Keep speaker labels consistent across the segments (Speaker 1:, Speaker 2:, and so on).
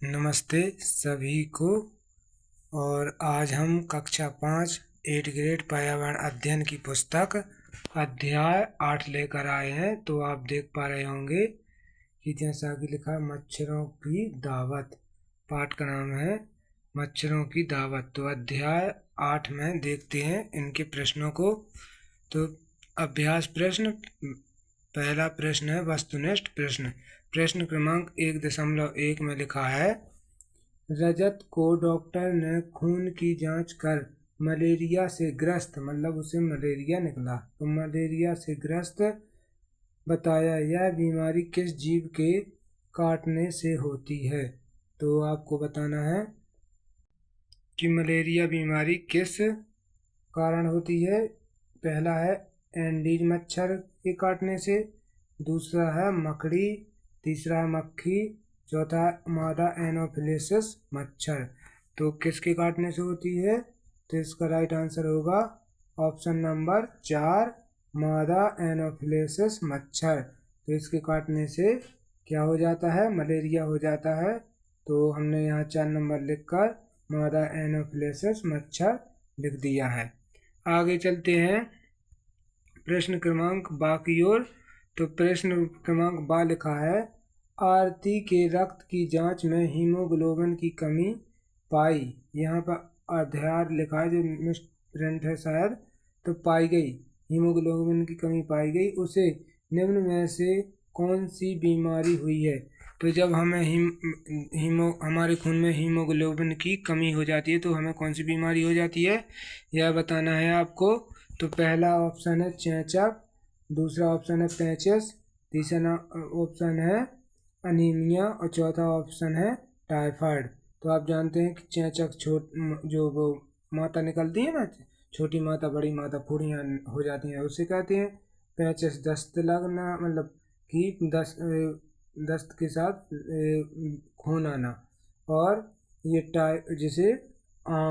Speaker 1: नमस्ते सभी को। और आज हम कक्षा 5 8 ग्रेड पर्यावरण अध्ययन की पुस्तक अध्याय 8 लेकर आए हैं। तो आप देख पा रहे होंगे कि जैसा कि लिखा है मच्छरों की दावत। पाठ का नाम है मच्छरों की दावत। तो अध्याय 8 में देखते हैं इनके प्रश्नों को। तो अभ्यास प्रश्न, पहला प्रश्न है वस्तुनिष्ठ प्रश्न। प्रश्न क्रमांक 1.1 में लिखा है, रजत को डॉक्टर ने खून की जांच कर मलेरिया से ग्रस्त, मतलब उसे मलेरिया निकला, तो मलेरिया से ग्रस्त बताया। यह बीमारी किस जीव के काटने से होती है? तो आपको बताना है कि मलेरिया बीमारी किस कारण होती है। पहला है एंडीज मच्छर के काटने से, दूसरा है मकड़ी, तीसरा है मक्खी, चौथा मादा एनोफिलिस मच्छर। तो किसके काटने से होती है? तो इसका राइट आंसर होगा ऑप्शन नंबर 4, मादा एनोफिलिस मच्छर। तो इसके काटने से क्या हो जाता है? मलेरिया हो जाता है। तो हमने यहाँ 4 नंबर लिखकर मादा एनोफिलिस मच्छर लिख दिया है। आगे चलते हैं प्रश्न क्रमांक बा की ओर। तो प्रश्न क्रमांक बा लिखा है, आरती के रक्त की जांच में हीमोग्लोबिन की कमी पाई। यहाँ पर आधार लिखा है, जो मिसप्रिंट है शायद। तो पाई गई, हीमोग्लोबिन की कमी पाई गई, उसे निम्न में से कौन सी बीमारी हुई है? तो जब हमें हमारे खून में हीमोग्लोबिन की कमी हो जाती है तो हमें कौन सी बीमारी हो जाती है, यह बताना है आपको। तो पहला ऑप्शन है चेचक, दूसरा ऑप्शन है पेचिस, तीसरा ऑप्शन है अनीमिया और चौथा ऑप्शन है टाइफाइड। तो आप जानते हैं कि चेचक जो वो माता निकलती है ना, छोटी माता बड़ी माता फुड़ियाँ हो जाती हैं, उसे कहते हैं। पेचिस दस्त लगना, मतलब कि दस्त के साथ खून आना, और ये जिसे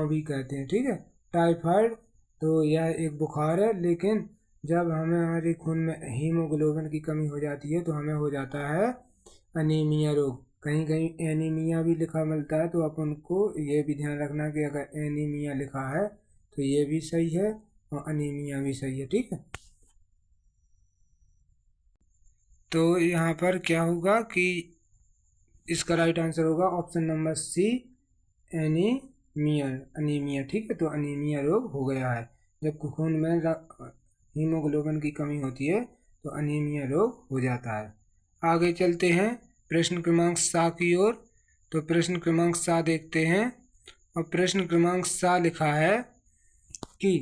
Speaker 1: भी कहते हैं, ठीक है। टाइफाइड तो यह एक बुखार है, लेकिन जब हमारे खून में हीमोग्लोबिन की कमी हो जाती है तो हमें हो जाता है अनीमिया रोग। कहीं कहीं एनीमिया भी लिखा मिलता है, तो अपन को ये भी ध्यान रखना कि अगर एनीमिया लिखा है तो ये भी सही है और अनीमिया भी सही है, ठीक है। तो यहाँ पर क्या होगा कि इसका राइट आंसर होगा ऑप्शन नंबर सी, अनीमिया, ठीक है। तो अनीमिया रोग हो गया है, जब खून में हीमोग्लोबिन की कमी होती है तो अनीमिया रोग हो जाता है। आगे चलते हैं प्रश्न क्रमांक 7 की ओर। तो प्रश्न क्रमांक 7 देखते हैं, और प्रश्न क्रमांक 7 लिखा है कि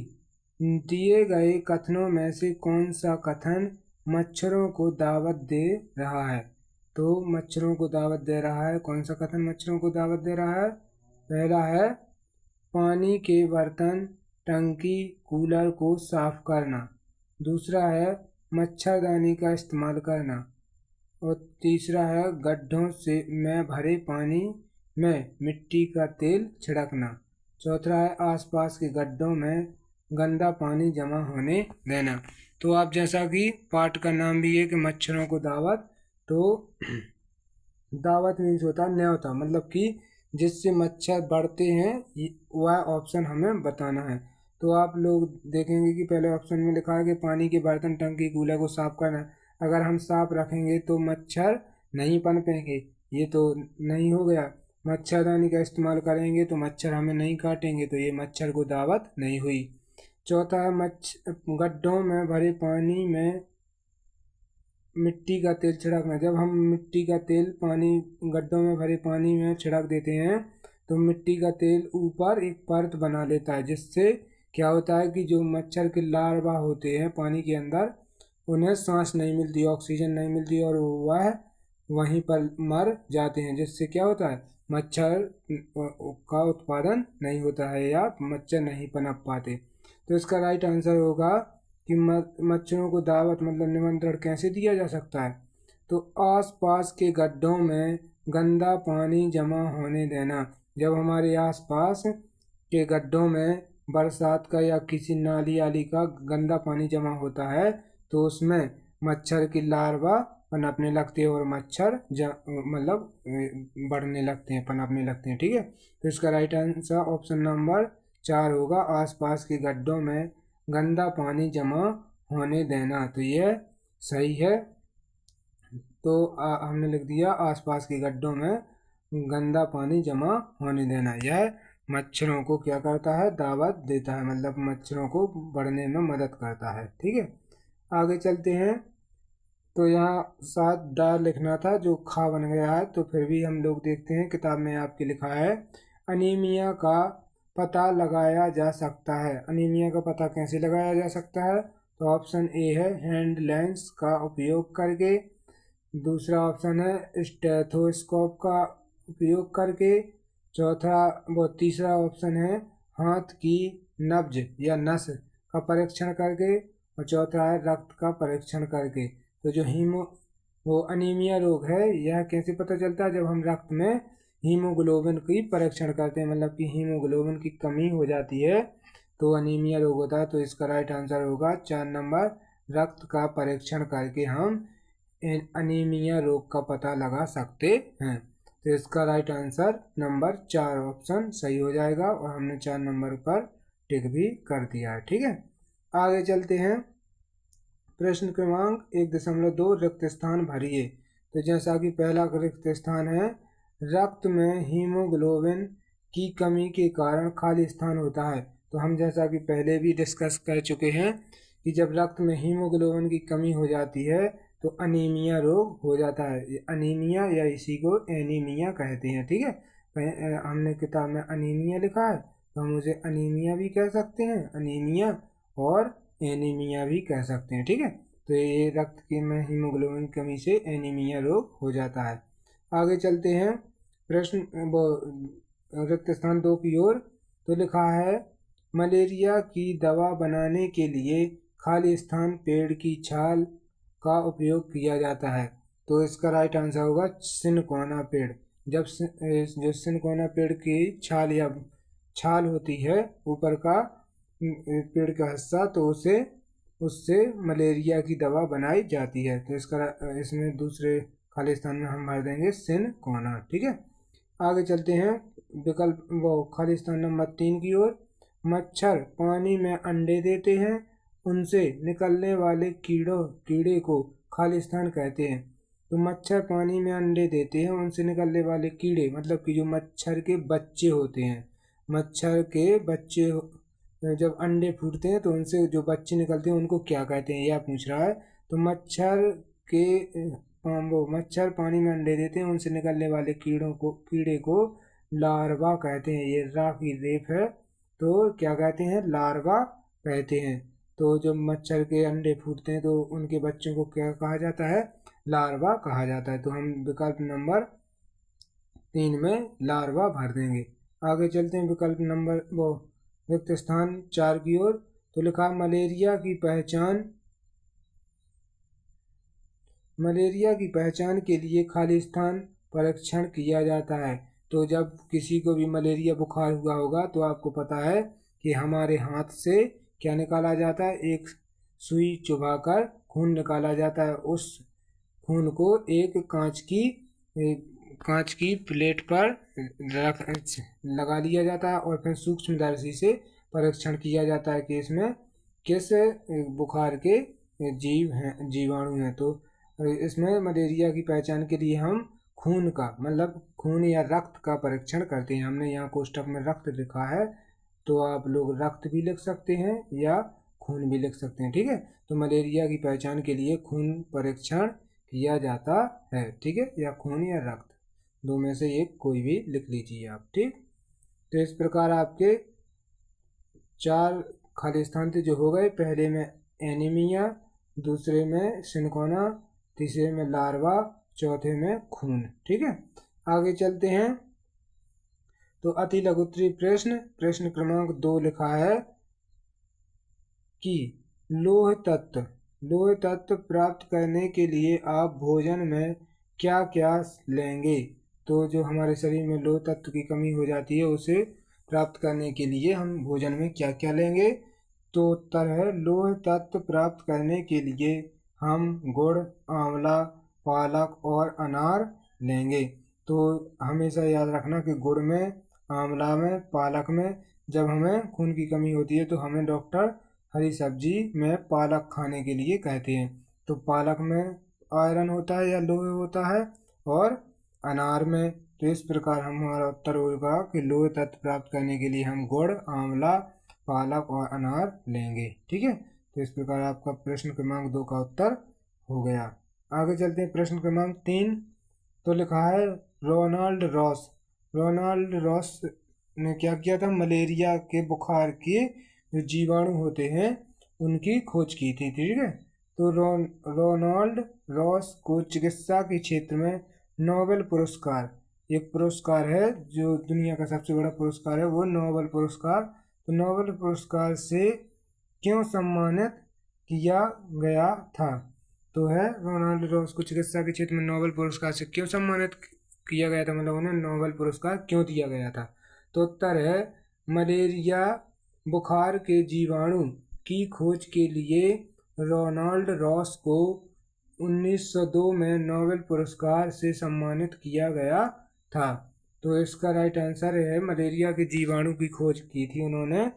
Speaker 1: दिए गए कथनों में से कौन सा कथन मच्छरों को दावत दे रहा है? तो मच्छरों को दावत दे रहा है, कौन सा कथन मच्छरों को दावत दे रहा है? पहला है पानी के बर्तन, टंकी, कूलर को साफ करना, दूसरा है मच्छरदानी का इस्तेमाल करना, और तीसरा है गड्ढों में भरे पानी में मिट्टी का तेल छिड़कना, चौथा है आसपास के गड्ढों में गंदा पानी जमा होने देना। तो आप जैसा कि पाठ का नाम भी है कि मच्छरों को दावत, तो दावत मीन्स होता है न्योता, मतलब कि जिससे मच्छर बढ़ते हैं, वह ऑप्शन हमें बताना है। तो आप लोग देखेंगे कि पहले ऑप्शन में लिखा है कि पानी के बर्तन, टंकी, कूलर को साफ करना। अगर हम साफ रखेंगे तो मच्छर नहीं पनपेंगे, ये तो नहीं हो गया। मच्छरदानी का इस्तेमाल करेंगे तो मच्छर हमें नहीं काटेंगे, तो ये मच्छर को दावत नहीं हुई। चौथा है गड्ढों में भरे पानी में मिट्टी का तेल छिड़कना। जब हम मिट्टी का तेल गड्ढों में भरे पानी में छिड़क देते हैं तो मिट्टी का तेल ऊपर एक परत बना लेता है, जिससे क्या होता है कि जो मच्छर के लार्वा होते हैं पानी के अंदर, उन्हें सांस नहीं मिलती, ऑक्सीजन नहीं मिलती, और वह वहीं पर मर जाते हैं, जिससे क्या होता है मच्छर का उत्पादन नहीं होता है या मच्छर नहीं पनप पाते। तो इसका राइट आंसर होगा कि मच्छरों को दावत मतलब निमंत्रण कैसे दिया जा सकता है? तो आसपास के गड्ढों में गंदा पानी जमा होने देना। जब हमारे आसपास के गड्ढों में बरसात का या किसी नाली आली का गंदा पानी जमा होता है तो उसमें मच्छर की लार्वा पनपने लगते हैं और मच्छर मतलब बढ़ने लगते हैं, पनपने लगते हैं। ठीक है, तो इसका राइट आंसर ऑप्शन नंबर 4 होगा, आसपास के गड्ढों में गंदा पानी जमा होने देना। तो यह सही है। तो हमने लिख दिया आसपास के गड्ढों में गंदा पानी जमा होने देना। यह मच्छरों को क्या करता है, दावत देता है, मतलब मच्छरों को बढ़ने में मदद करता है। ठीक है, आगे चलते हैं। तो यहाँ 7 डार लिखना था जो खा बन गया है, तो फिर भी हम लोग देखते हैं किताब में आपके लिखा है अनीमिया का पता लगाया जा सकता है। अनीमिया का पता कैसे लगाया जा सकता है? तो ऑप्शन ए है हैंड लेंस का उपयोग करके, दूसरा ऑप्शन है स्टेथोस्कोप का उपयोग करके, तीसरा ऑप्शन है हाथ की नब्ज या नस का परीक्षण करके, और चौथा है रक्त का परीक्षण करके। तो जो वो अनीमिया रोग है, यह कैसे पता चलता है? जब हम रक्त में हीमोग्लोबिन की परीक्षण करते हैं, मतलब कि हीमोग्लोबिन की कमी हो जाती है तो अनीमिया रोग होता है। तो इसका राइट आंसर होगा 4 नंबर, रक्त का परीक्षण करके हम अनीमिया रोग का पता लगा सकते हैं। तो इसका राइट आंसर नंबर 4 ऑप्शन सही हो जाएगा, और हमने 4 नंबर पर टिक भी कर दिया है। ठीक है, आगे चलते हैं। प्रश्न क्रमांक 1.2 रिक्त स्थान भरिए। तो जैसा कि पहला रिक्त स्थान है, रक्त में हीमोग्लोबिन की कमी के कारण खाली स्थान होता है। तो हम जैसा कि पहले भी डिस्कस कर चुके हैं कि जब रक्त में हीमोग्लोबिन की कमी हो जाती है तो अनीमिया रोग हो जाता है। अनीमिया या इसी को एनीमिया कहते हैं। ठीक है, हमने किताब में अनीमिया लिखा है तो हम उसे अनीमिया भी कह सकते हैं, अनीमिया, और एनीमिया भी कह सकते हैं। ठीक है, तो ये रक्त के में हीमोग्लोबिन की कमी से एनीमिया रोग हो जाता है। आगे चलते हैं प्रश्न रिक्त स्थान 2 की ओर। तो लिखा है मलेरिया की दवा बनाने के लिए खाली स्थान पेड़ की छाल का उपयोग किया जाता है। तो इसका राइट आंसर होगा सिनकोना पेड़। जब जो सिनकोना पेड़ की छाल या छाल होती है ऊपर का पेड़ का हिस्सा, तो उससे मलेरिया की दवा बनाई जाती है। तो इसमें दूसरे खाली स्थान में हम भर देंगे सिनकोना। ठीक है, आगे चलते हैं विकल्प खाली स्थान नंबर 3 की ओर। मच्छर पानी में अंडे देते हैं, उनसे निकलने वाले कीड़े को खाली स्थान कहते हैं। तो मच्छर पानी में अंडे देते हैं, उनसे निकलने वाले कीड़े मतलब कि जो मच्छर के बच्चे होते हैं, मच्छर के बच्चे जब अंडे फूटते हैं तो उनसे जो बच्चे निकलते हैं उनको क्या कहते हैं, यह पूछ रहा है। तो मच्छर पानी में अंडे देते हैं, उनसे निकलने वाले कीड़े को लार्वा कहते हैं। ये रा की रेफ है, तो क्या कहते हैं, लार्वा कहते हैं। तो जब मच्छर के अंडे फूटते हैं तो उनके बच्चों को क्या कहा जाता है, लार्वा कहा जाता है। तो हम विकल्प नंबर 3 में लार्वा भर देंगे। आगे चलते हैं विकल्प नंबर रिक्त स्थान 4 की ओर। तो लिखा मलेरिया की पहचान के लिए खाली स्थान परीक्षण किया जाता है। तो जब किसी को भी मलेरिया बुखार हुआ होगा तो आपको पता है कि हमारे हाथ से क्या निकाला जाता है, एक सुई चुभाकर खून निकाला जाता है। उस खून को एक कांच की प्लेट पर लगा लिया जाता है और फिर सूक्ष्मदर्शी से परीक्षण किया जाता है कि इसमें किस बुखार के जीवाणु हैं। तो इसमें मलेरिया की पहचान के लिए हम खून का मतलब खून या रक्त का परीक्षण करते हैं। हमने यहाँ कोष्ठक में रक्त लिखा है, तो आप लोग रक्त भी लिख सकते हैं या खून भी लिख सकते हैं। ठीक है, तो मलेरिया की पहचान के लिए खून परीक्षण किया जाता है। ठीक है, या खून या रक्त, दो में से एक कोई भी लिख लीजिए आप। ठीक, तो इस प्रकार आपके 4 खाली स्थान थे जो हो गए। पहले में एनीमिया, दूसरे में सिनकोना, तीसरे में लार्वा, चौथे में खून। ठीक है, आगे चलते हैं। तो अति लघुत्तरीय प्रश्न क्रमांक 2 लिखा है कि लौह तत्व प्राप्त करने के लिए आप भोजन में क्या क्या लेंगे। तो जो हमारे शरीर में लौह तत्व की कमी हो जाती है उसे प्राप्त करने के लिए हम भोजन में क्या क्या लेंगे। तो उत्तर है लौह तत्व प्राप्त करने के लिए हम गुड़, आंवला, पालक और अनार लेंगे। तो हमेशा याद रखना कि गुड़ में, आंवला में, पालक में जब हमें खून की कमी होती है तो हमें डॉक्टर हरी सब्जी में पालक खाने के लिए कहते हैं। तो पालक में आयरन होता है या लोहे होता है, और अनार में। तो इस प्रकार हमारा उत्तर होगा कि लोहे तत्व प्राप्त करने के लिए हम गुड़, आंवला, पालक और अनार लेंगे। ठीक है, तो इस प्रकार आपका प्रश्न क्रमांक 2 का उत्तर हो गया। आगे चलते हैं प्रश्न क्रमांक 3। तो लिखा है रोनाल्ड रॉस ने क्या किया था, मलेरिया के बुखार के जो जीवाणु होते हैं उनकी खोज की थी। ठीक है, तो रोनाल्ड रॉस को चिकित्सा के क्षेत्र में नोबेल पुरस्कार, एक पुरस्कार है जो दुनिया का सबसे बड़ा पुरस्कार है, वो नोबेल पुरस्कार। तो नोबेल पुरस्कार से क्यों सम्मानित किया गया था? तो है रोनाल्ड रॉस को चिकित्सा के क्षेत्र में नोबेल पुरस्कार से क्यों सम्मानित किया गया था, मतलब उन्हें नोबेल पुरस्कार क्यों दिया गया था? तो उत्तर है मलेरिया बुखार के जीवाणु की खोज के लिए रोनाल्ड रॉस को 1902 में नोबेल पुरस्कार से सम्मानित किया गया था। तो इसका राइट आंसर है मलेरिया के जीवाणु की खोज की थी उन्होंने,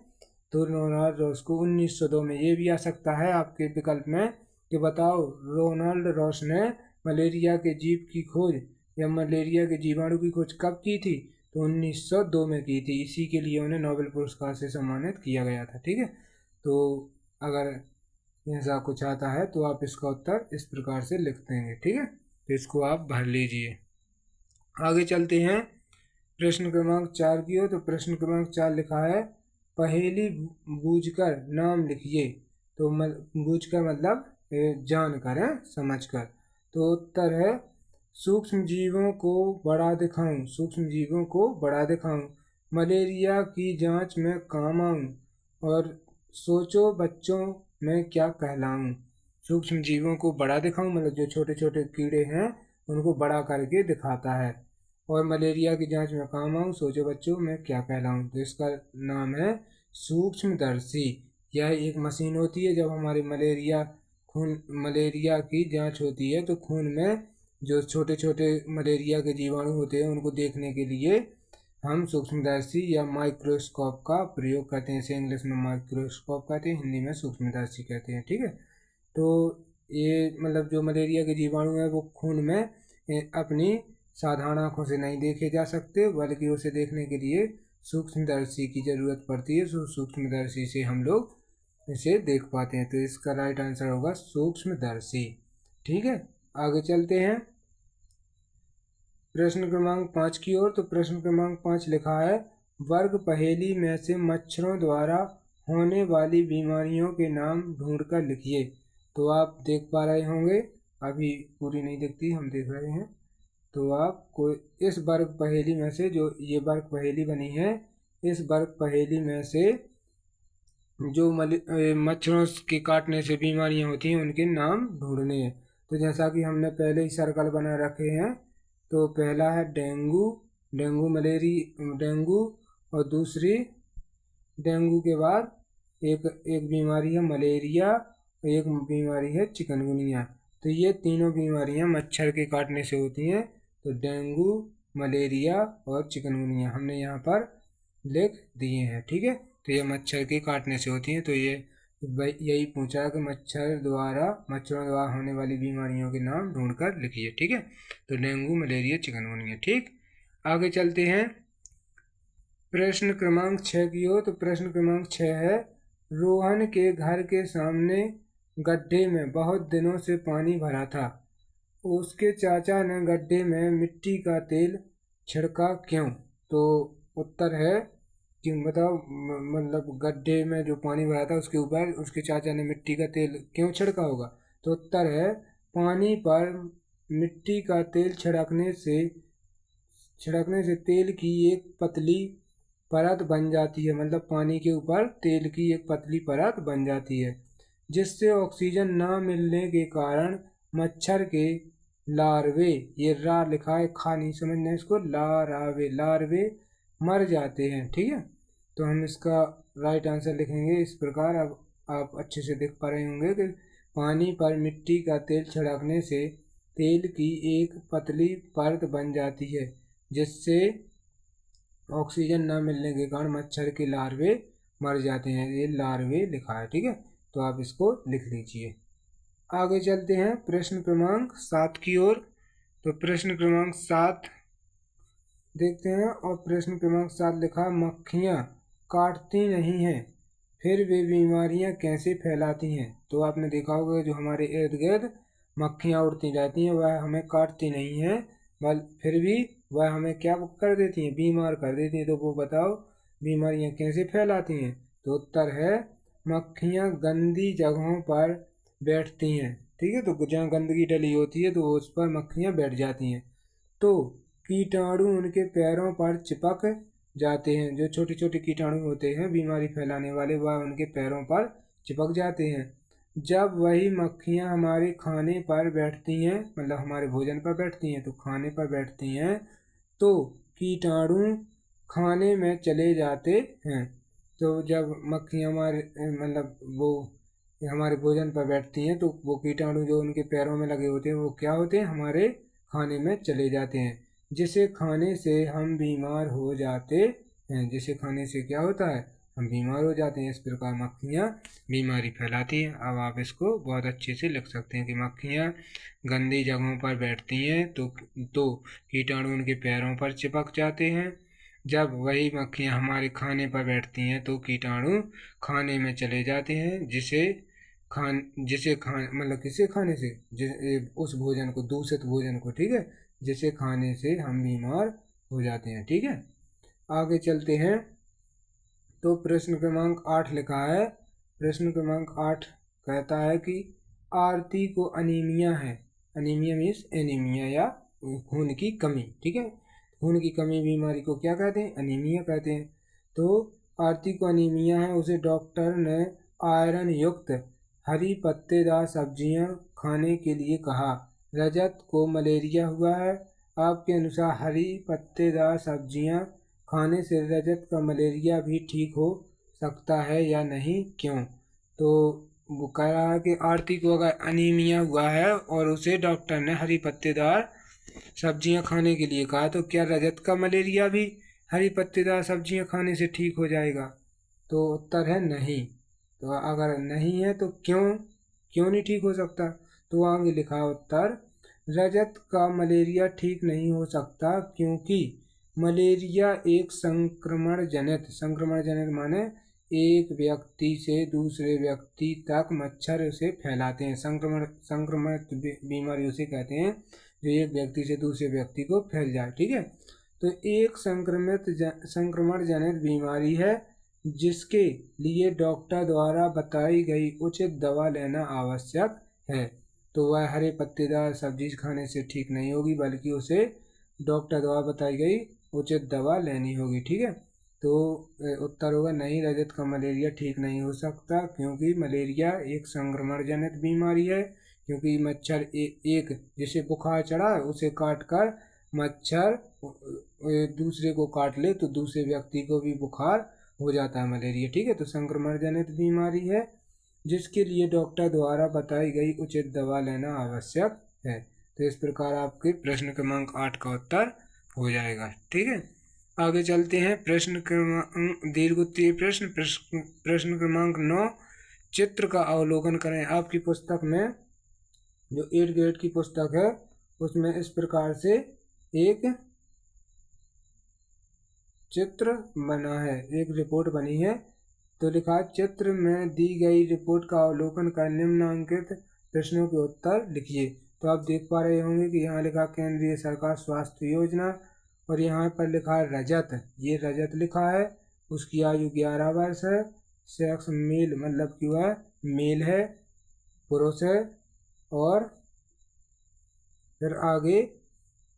Speaker 1: तो रोनाल्ड रॉस को 1902 में। ये भी आ सकता है आपके विकल्प में कि बताओ रोनाल्ड रॉस ने मलेरिया के जीव की खोज या मलेरिया के जीवाणु की खोज कब की थी? तो 1902 में की थी, इसी के लिए उन्हें नोबेल पुरस्कार से सम्मानित किया गया था। ठीक है, तो अगर ऐसा कुछ आता है तो आप इसका उत्तर इस प्रकार से लिख देंगे। ठीक है, तो इसको आप भर लीजिए। आगे चलते हैं प्रश्न क्रमांक 4 की ओर। तो प्रश्न क्रमांक 4 लिखा है पहेली बूझकर नाम लिखिए। तो बूझकर मतलब जानकर है, समझकर। तो उत्तर है सूक्ष्म जीवों को बड़ा दिखाऊं, सूक्ष्म जीवों को बड़ा दिखाऊं, मलेरिया की जांच में काम आऊं, और सोचो बच्चों में क्या कहलाऊं। सूक्ष्म जीवों को बड़ा दिखाऊं मतलब जो छोटे छोटे कीड़े हैं उनको बड़ा करके दिखाता है, और मलेरिया की जांच में काम आऊं, सोचो बच्चों मैं क्या कहलाऊं। तो इसका नाम है सूक्ष्मदर्शी। यह एक मशीन होती है, जब हमारे मलेरिया की जांच होती है तो खून में जो छोटे छोटे मलेरिया के जीवाणु होते हैं उनको देखने के लिए हम सूक्ष्मदर्शी या माइक्रोस्कोप का प्रयोग करते हैं। इसे इंग्लिश में माइक्रोस्कोप कहते हैं, हिंदी में सूक्ष्मदर्शी कहते हैं। ठीक है, तो ये मतलब जो मलेरिया के जीवाणु है वो खून में अपनी साधारण आंखों से नहीं देखे जा सकते, बल्कि उसे देखने के लिए सूक्ष्मदर्शी की जरूरत पड़ती है। सूक्ष्मदर्शी से हम लोग इसे देख पाते हैं। तो इसका राइट आंसर होगा सूक्ष्मदर्शी। ठीक है, आगे चलते हैं प्रश्न क्रमांक 5 की ओर। तो प्रश्न क्रमांक 5 लिखा है वर्ग पहेली में से मच्छरों द्वारा होने वाली बीमारियों के नाम ढूंढकर लिखिए। तो आप देख पा रहे होंगे, अभी पूरी नहीं दिखती, हम देख रहे हैं। तो आपको इस वर्ग पहेली में से, जो ये वर्ग पहेली बनी है, इस वर्ग पहेली में से जो मच्छरों के काटने से बीमारियां होती हैं उनके नाम ढूंढने हैं। तो जैसा कि हमने पहले ही सर्कल बना रखे हैं, तो पहला है डेंगू, डेंगू, और दूसरी डेंगू के बाद एक बीमारी है मलेरिया, एक बीमारी है चिकनगुनिया। तो ये तीनों बीमारियां मच्छर के काटने से होती हैं। तो डेंगू, मलेरिया और चिकनगुनिया हमने यहाँ पर लिख दिए हैं। ठीक है, तो ये मच्छर के काटने से होती हैं। तो ये यही पूछा कि मच्छरों द्वारा होने वाली बीमारियों के नाम ढूंढकर लिखिए। ठीक है, तो डेंगू, मलेरिया, चिकनगुनिया। ठीक, आगे चलते हैं प्रश्न क्रमांक 6 की ओर। तो प्रश्न क्रमांक 6 है रोहन के घर के सामने गड्ढे में बहुत दिनों से पानी भरा था, उसके चाचा ने गड्ढे में मिट्टी का तेल छिड़का क्यों? तो उत्तर है कि बताओ मतलब गड्ढे में जो पानी भरा था उसके ऊपर उसके चाचा ने मिट्टी का तेल क्यों छिड़का होगा? तो उत्तर है पानी पर मिट्टी का तेल छिड़कने से तेल की एक पतली परत बन जाती है, मतलब पानी के ऊपर तेल की एक पतली परत बन जाती है, जिससे ऑक्सीजन न मिलने के कारण मच्छर के लार्वे, ये रा लिखा है, खा नहीं समझना इसको, लार्वे मर जाते हैं। ठीक है, तो हम इसका राइट आंसर लिखेंगे इस प्रकार। अब आप अच्छे से देख पा रहे होंगे कि पानी पर मिट्टी का तेल छिड़कने से तेल की एक पतली परत बन जाती है, जिससे ऑक्सीजन न मिलने के कारण मच्छर के लार्वे मर जाते हैं। ये लार्वे लिखा है, ठीक है, तो आप इसको लिख लीजिए। आगे चलते हैं प्रश्न क्रमांक 7 की ओर। तो प्रश्न क्रमांक 7 देखते हैं, और प्रश्न क्रमांक 7 लिखा, मक्खियाँ काटती नहीं हैं, फिर वे बीमारियां कैसे फैलाती हैं। तो आपने देखा होगा जो हमारे इर्द गिर्द मक्खियाँ उड़ती रहती हैं वह हमें काटती नहीं हैं, बल फिर भी वह हमें क्या कर देती हैं, बीमार कर देती हैं। तो वो बताओ बीमारियां कैसे फैलाती हैं। तो उत्तर है मक्खियाँ गंदी जगहों पर बैठती हैं, ठीक है, तो जहाँ गंदगी डली होती है तो उस पर मक्खियाँ बैठ जाती हैं। तो कीटाणु उनके पैरों पर चिपक जाते हैं, जो छोटे छोटे कीटाणु होते हैं बीमारी फैलाने वाले, वह उनके पैरों पर चिपक जाते हैं। जब वही मक्खियाँ हमारे खाने पर बैठती हैं, मतलब हमारे भोजन पर बैठती हैं, तो खाने पर बैठती हैं तो कीटाणु खाने में चले जाते हैं। तो जब मक्खियाँ हमारे मतलब वो हमारे भोजन पर बैठती हैं तो वो कीटाणु जो उनके पैरों में लगे होते हैं वो क्या होते हैं, हमारे खाने में चले जाते हैं, जिसे खाने से हम बीमार हो जाते हैं। जिसे खाने से क्या होता है, हम बीमार हो जाते हैं। इस प्रकार मक्खियाँ बीमारी फैलाती हैं। अब आप इसको बहुत अच्छे से लिख सकते हैं कि मक्खियाँ गंदी जगहों पर बैठती हैं तो कीटाणु उनके पैरों पर चिपक जाते हैं। जब वही मक्खियाँ हमारे खाने पर बैठती हैं तो कीटाणु खाने में चले जाते हैं, जिसे मतलब किसे खाने से, उस भोजन को, दूषित भोजन को, ठीक है, जिसे खाने से हम बीमार हो जाते हैं, ठीक है। आगे चलते हैं। तो प्रश्न क्रमांक 8 लिखा है। प्रश्न क्रमांक 8 कहता है कि आरती को अनीमिया है। अनीमिया मीन्स एनीमिया या खून की कमी, ठीक है, खून की कमी बीमारी को क्या कहते हैं, अनीमिया कहते हैं। तो आरती को अनीमिया है, उसे डॉक्टर ने आयरन युक्त हरी पत्तेदार सब्जियां खाने के लिए कहा। रजत को मलेरिया हुआ है। आपके अनुसार हरी पत्तेदार सब्जियां खाने से रजत का मलेरिया भी ठीक हो सकता है या नहीं, क्यों। तो वो कह रहा है कि आरती को अगर अनीमिया हुआ है और उसे डॉक्टर ने हरी पत्तेदार सब्जियां खाने के लिए कहा, तो क्या रजत का मलेरिया भी हरी पत्तेदार सब्जियां खाने से ठीक हो जाएगा। तो उत्तर है नहीं। तो अगर नहीं है तो क्यों क्यों नहीं ठीक हो सकता। तो आगे लिखा उत्तर, रजत का मलेरिया ठीक नहीं हो सकता क्योंकि मलेरिया एक संक्रमण जनित माने एक व्यक्ति से दूसरे व्यक्ति तक मच्छर उसे फैलाते हैं। संक्रमण बीमारी उसे कहते हैं जो एक व्यक्ति से दूसरे व्यक्ति को फैल जाए, ठीक है। तो एक संक्रमण जनित बीमारी है जिसके लिए डॉक्टर द्वारा बताई गई उचित दवा लेना आवश्यक है। तो वह हरे पत्तेदार सब्जी खाने से ठीक नहीं होगी, बल्कि उसे डॉक्टर द्वारा बताई गई उचित दवा लेनी होगी, ठीक है। तो उत्तर होगा नहीं, रजत का मलेरिया ठीक नहीं हो सकता क्योंकि मलेरिया एक संक्रमण जनित बीमारी है। क्योंकि मच्छर एक जिसे बुखार चढ़ा है उसे काट कर मच्छर दूसरे को काट ले तो दूसरे व्यक्ति को भी बुखार हो जाता है, मलेरिया, ठीक है। तो संक्रमण जनित बीमारी है जिसके लिए डॉक्टर द्वारा बताई गई उचित दवा लेना आवश्यक है। तो इस प्रकार आपके प्रश्न क्रमांक 8 का उत्तर हो जाएगा, ठीक है। आगे चलते हैं। प्रश्न क्रमांक दीर्घोत्तरीय प्रश्न क्रमांक 9, चित्र का अवलोकन करें। आपकी पुस्तक में जो 8 ग्रेड की पुस्तक है उसमें इस प्रकार से एक चित्र बना है, एक रिपोर्ट बनी है। तो लिखा, चित्र में दी गई रिपोर्ट का अवलोकन कर निम्नलिखित प्रश्नों के उत्तर लिखिए। तो आप देख पा रहे होंगे कि यहाँ लिखा केंद्रीय सरकार स्वास्थ्य योजना, और यहाँ पर लिखा है रजत, ये रजत लिखा है, उसकी आयु 11 वर्ष है, सेक्स मेल मतलब कि वह मेल है, पुरुष है, और फिर आगे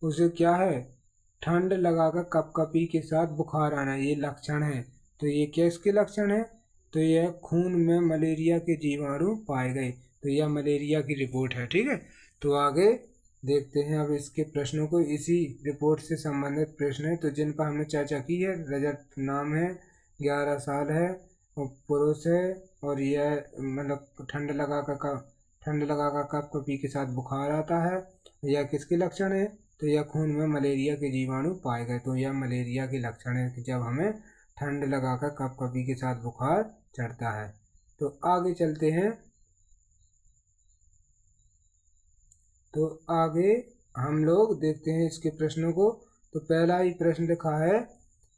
Speaker 1: उसे क्या है, ठंड लगाकर कपकपी के साथ बुखार आना, ये लक्षण है। तो ये किसके लक्षण है, तो यह खून में मलेरिया के जीवाणु पाए गए। तो यह मलेरिया की रिपोर्ट है, ठीक है। तो आगे देखते हैं अब इसके प्रश्नों को। इसी रिपोर्ट से संबंधित प्रश्न है तो जिन पर हमने चर्चा की है। रजत नाम है, 11 साल है और पुरुष है, और यह मतलब ठंड लगाकर ठंड लगाकर कपकपी के साथ बुखार आता है। यह किसके लक्षण है? तो यह खून में मलेरिया के जीवाणु पाए गए। तो यह मलेरिया के लक्षण है कि जब हमें ठंड लगाकर कपकपी के साथ बुखार चढ़ता है। तो आगे चलते हैं। तो आगे हम लोग देखते हैं इसके प्रश्नों को। तो पहला ही प्रश्न लिखा है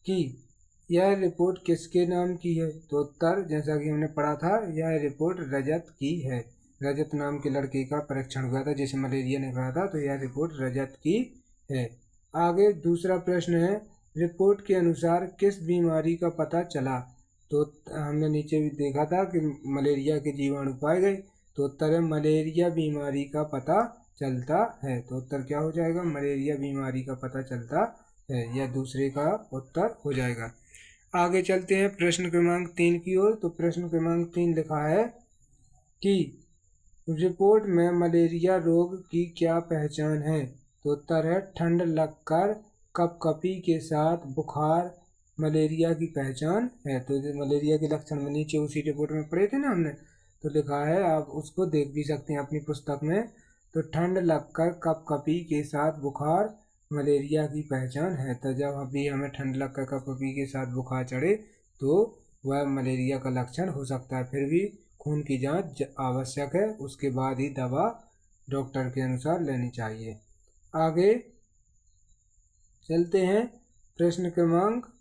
Speaker 1: कि यह रिपोर्ट किसके नाम की है? तो उत्तर, जैसा कि हमने पढ़ा था, यह रिपोर्ट रजत की है। रजत नाम के लड़के का परीक्षण हुआ था जिसे मलेरिया ने खाया था। तो यह रिपोर्ट रजत की है। आगे दूसरा प्रश्न है, रिपोर्ट के अनुसार किस बीमारी का पता चला? तो हमने नीचे भी देखा था कि मलेरिया के जीवाणु पाए गए। तो उत्तर है मलेरिया बीमारी का पता चलता है। तो उत्तर क्या हो जाएगा? मलेरिया बीमारी का पता चलता है। यह दूसरे का उत्तर हो जाएगा। आगे चलते हैं प्रश्न क्रमांक 3 की ओर। तो प्रश्न क्रमांक 3 लिखा है कि रिपोर्ट में मलेरिया रोग की क्या पहचान है? तो उत्तर है ठंड लगकर कपकपी के साथ बुखार मलेरिया की पहचान है। तो मलेरिया के लक्षण में नीचे उसी रिपोर्ट में पढ़े थे ना हमने, तो लिखा है, आप उसको देख भी सकते हैं अपनी पुस्तक में। तो ठंड लगकर कपकपी के साथ बुखार मलेरिया की पहचान है। तो जब अभी हमें ठंड लगकर कपकपी के साथ बुखार चढ़े तो वह मलेरिया का लक्षण हो सकता है। फिर भी खून की जांच आवश्यक है, उसके बाद ही दवा डॉक्टर के अनुसार लेनी चाहिए। आगे चलते हैं प्रश्न क्रमांक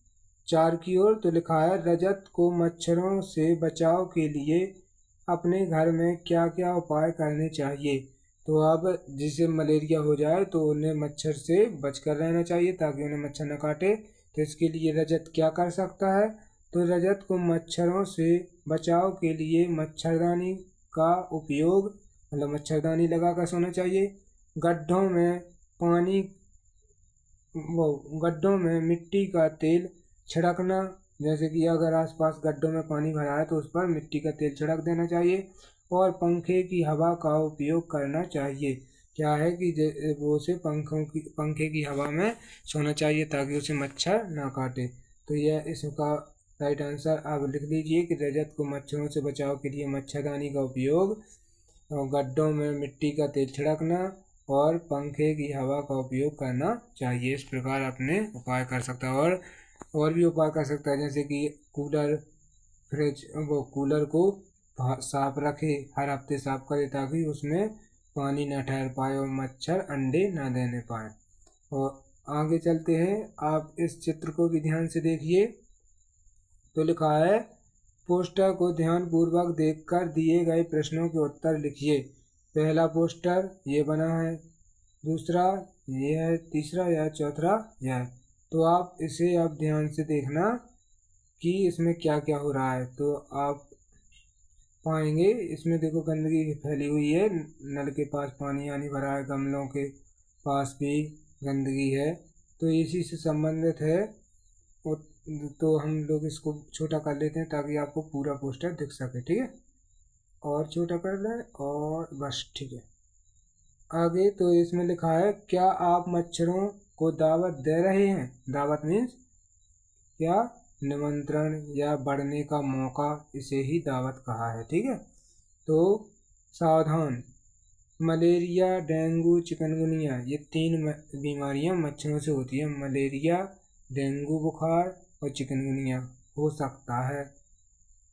Speaker 1: 4 की ओर। तो लिखा है, रजत को मच्छरों से बचाव के लिए अपने घर में क्या क्या उपाय करने चाहिए? तो अब जिसे मलेरिया हो जाए तो उन्हें मच्छर से बचकर रहना चाहिए ताकि उन्हें मच्छर न काटे। तो इसके लिए रजत क्या कर सकता है? तो रजत को मच्छरों से बचाव के लिए मच्छरदानी का उपयोग, मतलब मच्छरदानी लगाकर सोना चाहिए। गड्ढों में मिट्टी का तेल छिड़कना, जैसे कि अगर आसपास गड्ढों में पानी भरा है तो उस पर मिट्टी का तेल छिड़क देना चाहिए। और पंखे की हवा का उपयोग करना चाहिए। क्या है कि वो उसे पंखे की हवा में सोना चाहिए ताकि उसे मच्छर ना काटे। तो यह इसका राइट आंसर आप लिख लीजिए कि रजत को मच्छरों से बचाव के लिए मच्छरदानी का उपयोग, गड्ढों में मिट्टी का तेल छिड़कना और पंखे की हवा का उपयोग करना चाहिए। इस प्रकार अपने उपाय कर सकता है। और भी उपाय कर सकता है, जैसे कि कूलर को साफ रखे, हर हफ्ते साफ करे ताकि उसमें पानी न ठहर पाए और मच्छर अंडे न देने पाए। और आगे चलते हैं, आप इस चित्र को भी ध्यान से देखिए। तो लिखा है, पोस्टर को ध्यानपूर्वक देखकर दिए गए प्रश्नों के उत्तर लिखिए। पहला पोस्टर ये बना है, दूसरा ये है, तीसरा यह, चौथा यह। तो आप इसे अब ध्यान से देखना कि इसमें क्या क्या हो रहा है। तो आप पाएंगे इसमें देखो गंदगी फैली हुई है, नल के पास पानी आनी भरा है, गमलों के पास भी गंदगी है। तो इसी से संबंधित है। तो हम लोग इसको छोटा कर लेते हैं ताकि आपको पूरा पोस्टर दिख सके। ठीक है, और छोटा कर लें और बस ठीक है। आगे तो इसमें लिखा है, क्या आप मच्छरों को दावत दे रहे हैं? दावत मीन्स क्या, निमंत्रण या बढ़ने का मौका, इसे ही दावत कहा है। ठीक है, तो सावधान, मलेरिया, डेंगू, चिकनगुनिया, ये 3 बीमारियां मच्छरों से होती है। मलेरिया, डेंगू बुखार और चिकनगुनिया हो सकता है।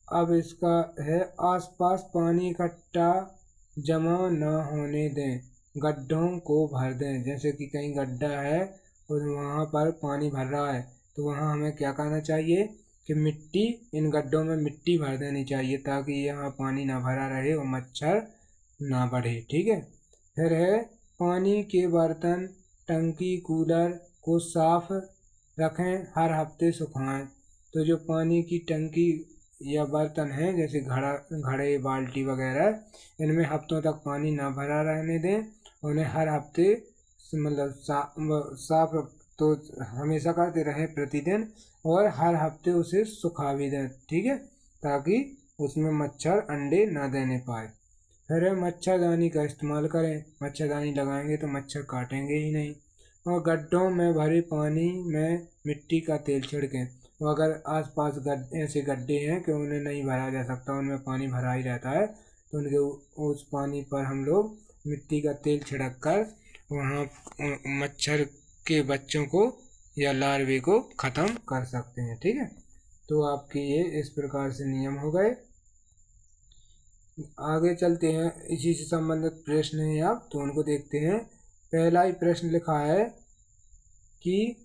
Speaker 1: अब इसका है, आसपास पानी इकट्ठा जमा न होने दें, गड्ढों को भर दें। जैसे कि कहीं गड्ढा है और वहाँ पर पानी भर रहा है तो वहाँ हमें क्या करना चाहिए कि मिट्टी, इन गड्ढों में मिट्टी भर देनी चाहिए ताकि यहाँ पानी ना भरा रहे और मच्छर ना बढ़े। ठीक है, फिर है, पानी के बर्तन, टंकी, कूलर को साफ रखें, हर हफ्ते सुखाएं। तो जो पानी की टंकी या बर्तन हैं जैसे घड़े, बाल्टी वगैरह, इनमें हफ्तों तक पानी ना भरा रहने दें। उन्हें हर हफ्ते मतलब साफ तो हमेशा करते रहें प्रतिदिन, और हर हफ्ते उसे सुखा भी दें। ठीक है, ताकि उसमें मच्छर अंडे ना देने पाए। फिर मच्छरदानी का इस्तेमाल करें, मच्छरदानी लगाएंगे तो मच्छर काटेंगे ही नहीं। और गड्ढों में भरे पानी में मिट्टी का तेल छिड़कें। और अगर आसपास ऐसे गड्ढे हैं कि उन्हें नहीं भरा जा सकता, उनमें पानी भरा ही रहता है, तो तो उनके उस पानी पर हम लोग मिट्टी का तेल छिड़क कर वहाँ मच्छर के बच्चों को या लार्वे को ख़त्म कर सकते हैं। ठीक है, तो आपके ये इस प्रकार से नियम हो गए। आगे चलते हैं, इसी से संबंधित प्रश्न हैं आप, तो उनको देखते हैं। पहला ही प्रश्न लिखा है कि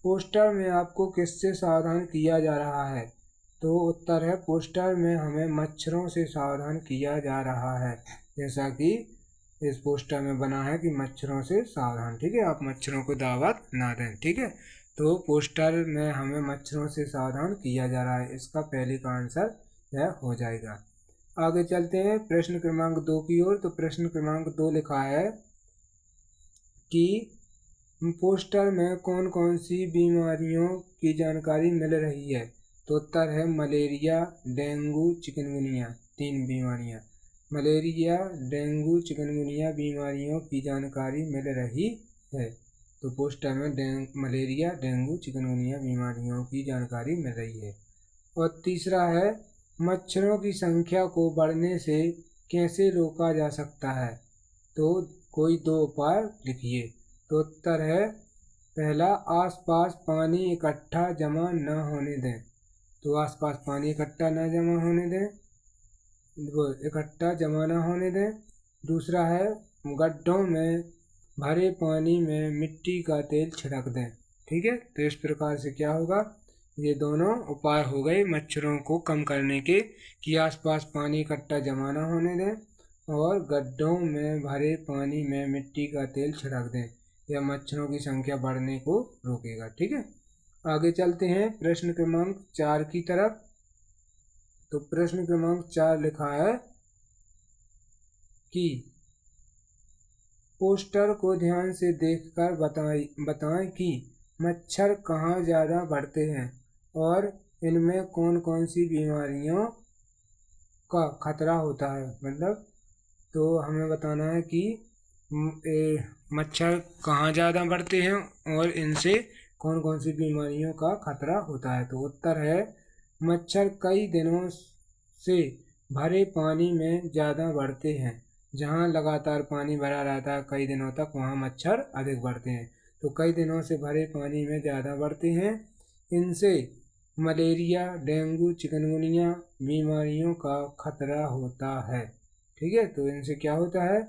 Speaker 1: पोस्टर में आपको किससे सावधान किया जा रहा है? तो उत्तर है पोस्टर में हमें मच्छरों से सावधान किया जा रहा है, जैसा कि इस पोस्टर में बना है कि मच्छरों से सावधान। ठीक है, आप मच्छरों को दावत ना दें। ठीक है, तो पोस्टर में हमें मच्छरों से सावधान किया जा रहा है, इसका पहले का आंसर यह हो जाएगा। आगे चलते हैं प्रश्न क्रमांक 2 की ओर। तो प्रश्न क्रमांक 2 लिखा है कि पोस्टर में कौन कौन सी बीमारियों की जानकारी मिल रही है? तो उत्तर है मलेरिया, डेंगू, चिकनगुनिया। 3 बीमारियां, मलेरिया, डेंगू, चिकनगुनिया बीमारियों की जानकारी मिल रही है। तो पोस्टर में मलेरिया, डेंगू, चिकनगुनिया बीमारियों की जानकारी मिल रही है। और तीसरा है मच्छरों की संख्या को बढ़ने से कैसे रोका जा सकता है? तो कोई 2 उपाय लिखिए। तो उत्तर है पहला, आसपास पानी इकट्ठा जमा न होने दें। तो आसपास पानी इकट्ठा न जमा होने दें, वो इकट्ठा जमा न होने दें। दूसरा है गड्ढों में भरे पानी में मिट्टी का तेल छिड़क दें। ठीक है, तो इस प्रकार से क्या होगा, ये दोनों उपाय हो गए मच्छरों को कम करने के, कि आसपास पानी इकट्ठा जमा न होने दें और गड्ढों में भरे पानी में मिट्टी का तेल छिड़क दें। यह मच्छरों की संख्या बढ़ने को रोकेगा। ठीक है, आगे चलते हैं प्रश्न क्रमांक 4 की तरफ। तो प्रश्न क्रमांक 4 लिखा है कि पोस्टर को ध्यान से देखकर बताएं कि मच्छर कहाँ ज़्यादा बढ़ते हैं और इनमें कौन कौन सी बीमारियों का खतरा होता है। मतलब तो हमें बताना है कि मच्छर कहाँ ज़्यादा बढ़ते हैं और इनसे कौन कौन सी बीमारियों का खतरा होता है। तो उत्तर है मच्छर कई दिनों से भरे पानी में ज़्यादा बढ़ते हैं। जहाँ लगातार पानी भरा रहता है कई दिनों तक, वहाँ मच्छर अधिक बढ़ते हैं। तो कई दिनों से भरे पानी में ज़्यादा बढ़ते हैं। इनसे मलेरिया, डेंगू, चिकनगुनिया बीमारियों का खतरा होता है। ठीक है, तो इनसे क्या होता है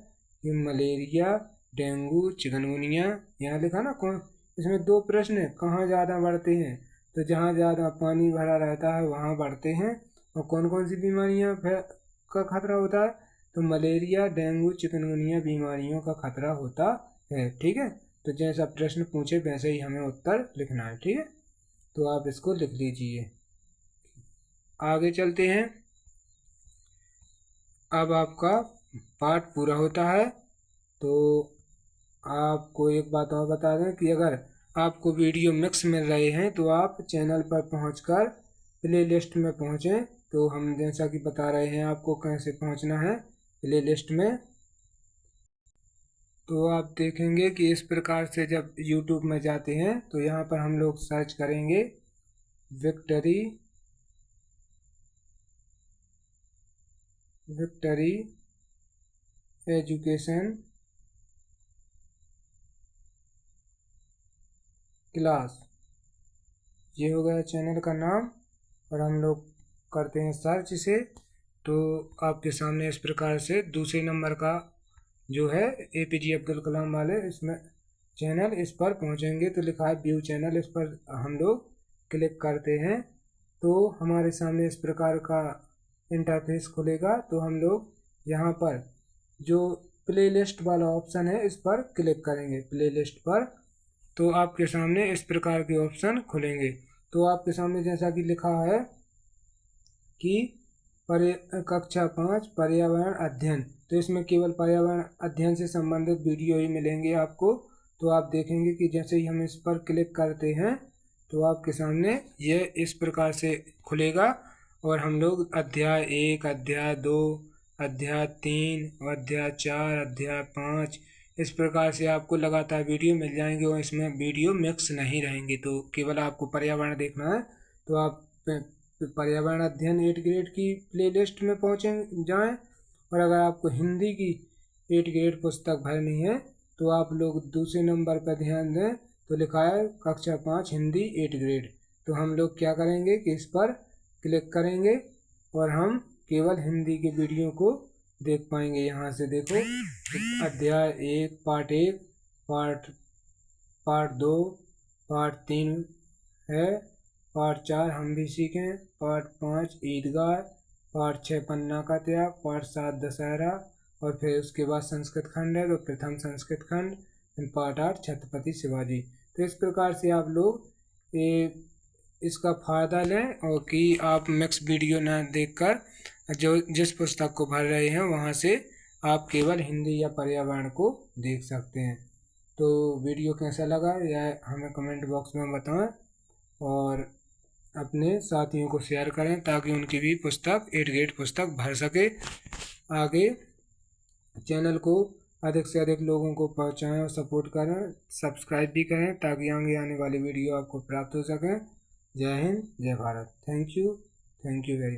Speaker 1: कि मलेरिया, डेंगू, चिकनगुनिया, यहाँ लिखा ना कौन, इसमें 2 प्रश्न है, कहाँ ज़्यादा बढ़ते हैं। तो जहाँ ज़्यादा पानी भरा रहता है वहाँ बढ़ते हैं। और कौन कौन सी बीमारियाँ का खतरा होता है? तो मलेरिया, डेंगू, चिकनगुनिया बीमारियों का खतरा होता है। ठीक है, तो जैसा प्रश्न पूछे वैसे ही हमें उत्तर लिखना है। ठीक है, तो आप इसको लिख लीजिए। आगे चलते हैं, अब आपका पाठ पूरा होता है। तो आपको एक बात और बता दें कि अगर आपको वीडियो मिक्स मिल रहे हैं तो आप चैनल पर पहुंचकर प्ले लिस्ट में पहुंचें। तो हम जैसा कि बता रहे हैं आपको कैसे पहुंचना है प्ले लिस्ट में। तो आप देखेंगे कि इस प्रकार से जब YouTube में जाते हैं तो यहाँ पर हम लोग सर्च करेंगे विक्टरी एजुकेशन क्लास, ये हो गया चैनल का नाम। और हम लोग करते हैं सर्च इसे, तो आपके सामने इस प्रकार से दूसरे नंबर का जो है APJ अब्दुल कलाम वाले इसमें चैनल, इस पर पहुंचेंगे तो लिखा है व्यू चैनल, इस पर हम लोग क्लिक करते हैं तो हमारे सामने इस प्रकार का इंटरफेस खुलेगा। तो हम लोग यहाँ पर जो प्लेलिस्ट वाला ऑप्शन है इस पर क्लिक करेंगे, प्लेलिस्ट पर, तो आपके सामने इस प्रकार के ऑप्शन खुलेंगे। तो आपके सामने जैसा कि लिखा है कि कक्षा 5 पर्यावरण अध्ययन, तो इसमें केवल पर्यावरण अध्ययन से संबंधित वीडियो ही मिलेंगे आपको। तो आप देखेंगे कि जैसे ही हम इस पर क्लिक करते हैं तो आपके सामने ये इस प्रकार से खुलेगा और हम लोग अध्याय 1, अध्याय 2, अध्याय 3, अध्याय 4, अध्याय 5 इस प्रकार से आपको लगातार वीडियो मिल जाएंगे और इसमें वीडियो मिक्स नहीं रहेंगे। तो केवल आपको पर्यावरण देखना है तो आप पर्यावरण अध्ययन 8 ग्रेड की प्लेलिस्ट में पहुँचे जाएं और अगर आपको हिंदी की 8 ग्रेड पुस्तक भरनी है तो आप लोग दूसरे नंबर पर ध्यान दें, तो लिखा है कक्षा 5 हिंदी 8 ग्रेड। तो हम लोग क्या करेंगे कि इस पर क्लिक करेंगे और हम केवल हिंदी के वीडियो को देख पाएंगे। यहाँ से देखो अध्याय 1 पार्ट 1 पार्ट 2 पार्ट 3 है, पार्ट 4 हम भी सीखें, पार्ट 5 ईदगाह, पार्ट 6 पन्ना का त्याग, पार्ट 7 दशहरा, और फिर उसके बाद संस्कृत खंड है तो प्रथम संस्कृत खंड, फिर पार्ट 8 छत्रपति शिवाजी। तो इस प्रकार से आप लोग इसका फ़ायदा लें और कि आप मिक्स वीडियो ना देखकर जो जिस पुस्तक को भर रहे हैं वहाँ से आप केवल हिंदी या पर्यावरण को देख सकते हैं। तो वीडियो कैसा लगा यह हमें कमेंट बॉक्स में बताएं और अपने साथियों को शेयर करें ताकि उनकी भी पुस्तक 8 ग्रेड पुस्तक भर सके। आगे चैनल को अधिक से अधिक लोगों को पहुंचाएं और सपोर्ट करें, सब्सक्राइब भी करें ताकि आगे आने वाली वीडियो आपको प्राप्त हो सके। जय हिंद, जय भारत। Thank you very